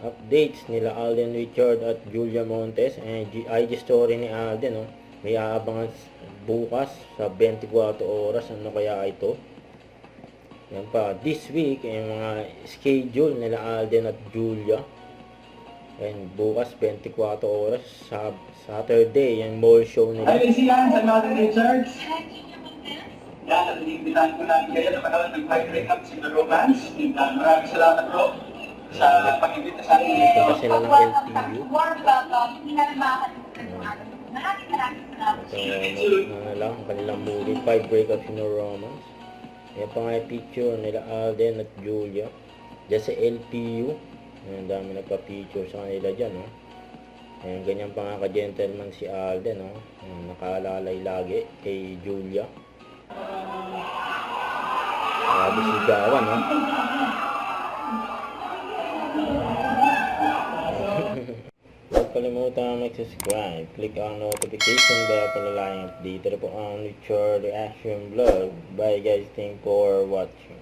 updates nila Alden Richard at Julia Montes. IG story ni Alden, no? May aabangan bukas sa 24 oras. Ano kaya ito? Yan pa. This week, yung mga schedule nila Alden at Julia. And bukas 24 oras sa Saturday, yung mall show nila. Ayun siya sa Alden Richards. Yan, at inibitahan ko namin kayo na panood ng Five Breakups in the Romance. Maraming salamat po sa pag-ibita sa akin. Ito pa sila ng LTU. Ito na lang, kanilang movie, Five Breakups in the Romance. Yan pa nga yung picture nila Alden at Julia. Diyan sa LTU. Ang dami nagpa-picture sa kanila dyan, no? Ayan, ganyan pa nga ka-gentleman si Alden, no? Ayan, nakalalay lagi kay Julia. Grabe sigawan, no? Huwag kalimutan mag-subscribe. Click ang notification bell para laging updated po ang Richard Reaction Vlog. Bye guys, thanks for watching.